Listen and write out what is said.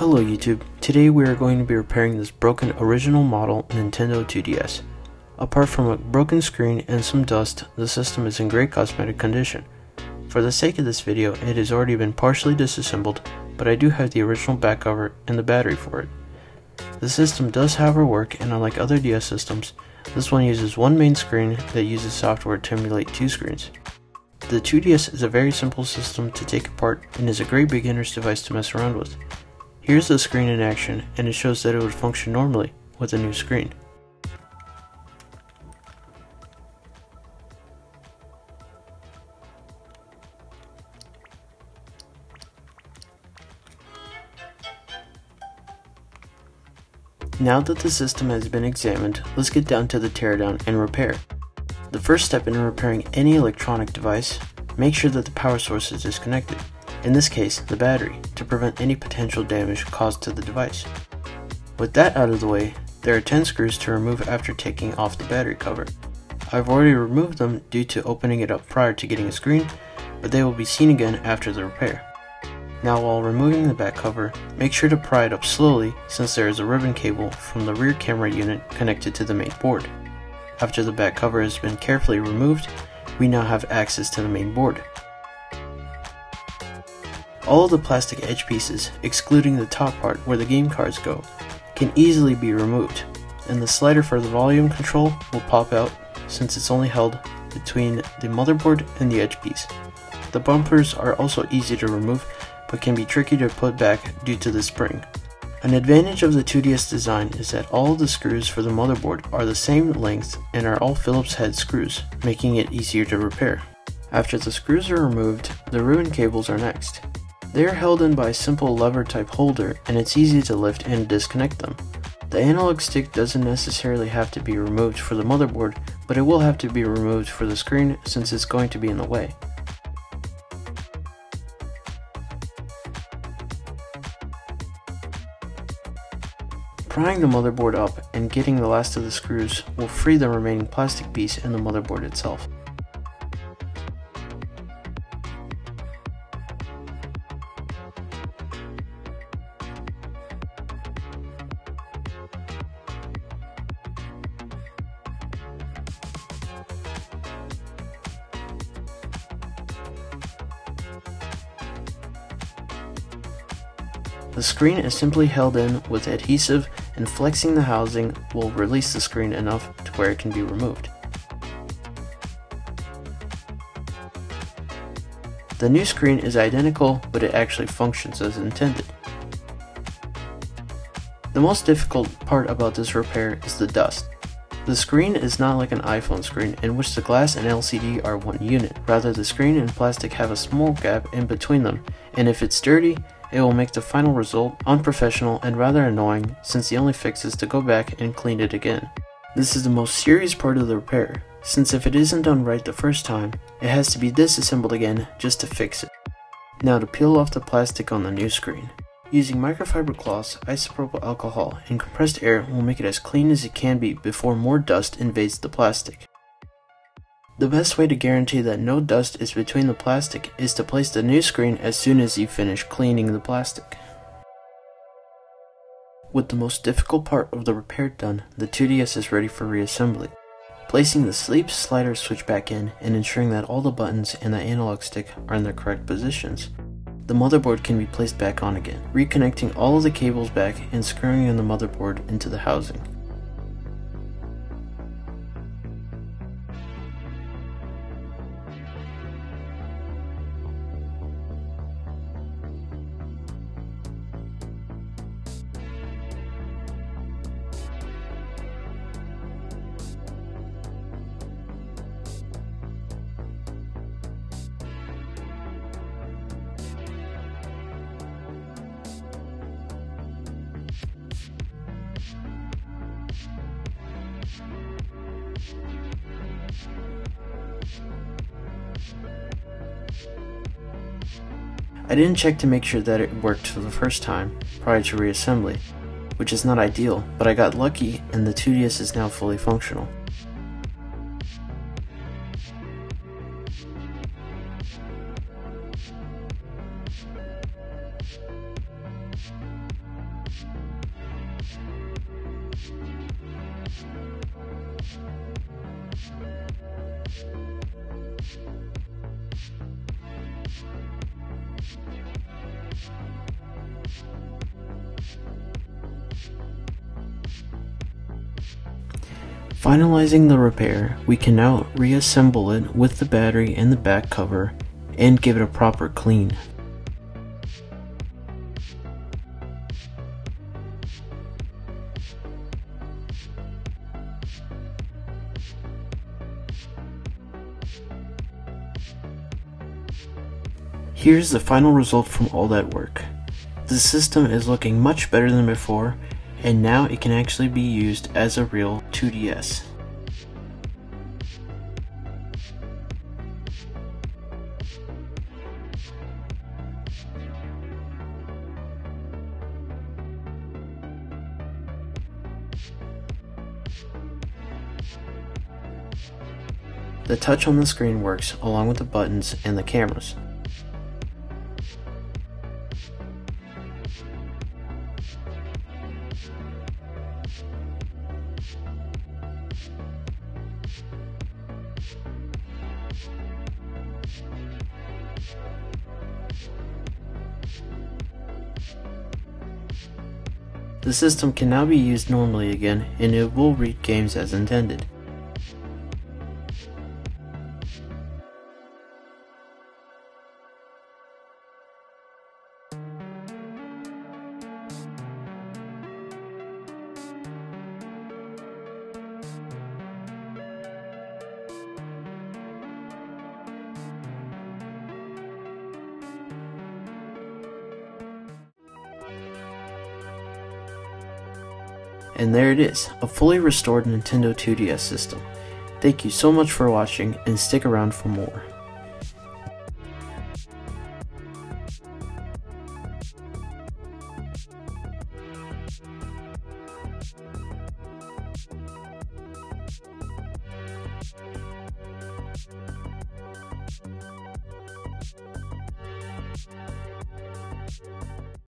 Hello YouTube, today we are going to be repairing this broken original model Nintendo 2DS. Apart from a broken screen and some dust, the system is in great cosmetic condition. For the sake of this video, it has already been partially disassembled, but I do have the original back cover and the battery for it. The system does however work, and unlike other DS systems, this one uses one main screen that uses software to emulate two screens. The 2DS is a very simple system to take apart and is a great beginner's device to mess around with. Here's the screen in action, and it shows that it would function normally with a new screen. Now that the system has been examined, let's get down to the teardown and repair. The first step in repairing any electronic device, make sure that the power source is disconnected. In this case, the battery, to prevent any potential damage caused to the device. With that out of the way, there are 10 screws to remove after taking off the battery cover. I've already removed them due to opening it up prior to getting a screen, but they will be seen again after the repair. Now while removing the back cover, make sure to pry it up slowly since there is a ribbon cable from the rear camera unit connected to the main board. After the back cover has been carefully removed, we now have access to the main board. All of the plastic edge pieces, excluding the top part where the game cards go, can easily be removed, and the slider for the volume control will pop out since it's only held between the motherboard and the edge piece. The bumpers are also easy to remove, but can be tricky to put back due to the spring. An advantage of the 2DS design is that all of the screws for the motherboard are the same length and are all Phillips head screws, making it easier to repair. After the screws are removed, the ribbon cables are next. They are held in by a simple lever type holder, and it's easy to lift and disconnect them. The analog stick doesn't necessarily have to be removed for the motherboard, but it will have to be removed for the screen since it's going to be in the way. Prying the motherboard up and getting the last of the screws will free the remaining plastic piece in the motherboard itself. The screen is simply held in with adhesive, and flexing the housing will release the screen enough to where it can be removed. The new screen is identical, but it actually functions as intended. The most difficult part about this repair is the dust. The screen is not like an iPhone screen in which the glass and LCD are one unit. Rather, the screen and plastic have a small gap in between them, and if it's dirty, it will make the final result unprofessional and rather annoying since the only fix is to go back and clean it again. This is the most serious part of the repair, since if it isn't done right the first time, it has to be disassembled again just to fix it. Now to peel off the plastic on the new screen. Using microfiber cloths, isopropyl alcohol, and compressed air will make it as clean as it can be before more dust invades the plastic. The best way to guarantee that no dust is between the plastic is to place the new screen as soon as you finish cleaning the plastic. With the most difficult part of the repair done, the 2DS is ready for reassembly. Placing the sleep slider switch back in and ensuring that all the buttons and the analog stick are in their correct positions. The motherboard can be placed back on again, reconnecting all of the cables back and screwing in the motherboard into the housing. I didn't check to make sure that it worked for the first time prior to reassembly, which is not ideal, but I got lucky and the 2DS is now fully functional. Finalizing the repair, we can now reassemble it with the battery and the back cover and give it a proper clean. Here's the final result from all that work. The system is looking much better than before, and now it can actually be used as a real 2DS. The touch on the screen works along with the buttons and the cameras. The system can now be used normally again, and it will read games as intended. And there it is, a fully restored Nintendo 2DS system. Thank you so much for watching, and stick around for more.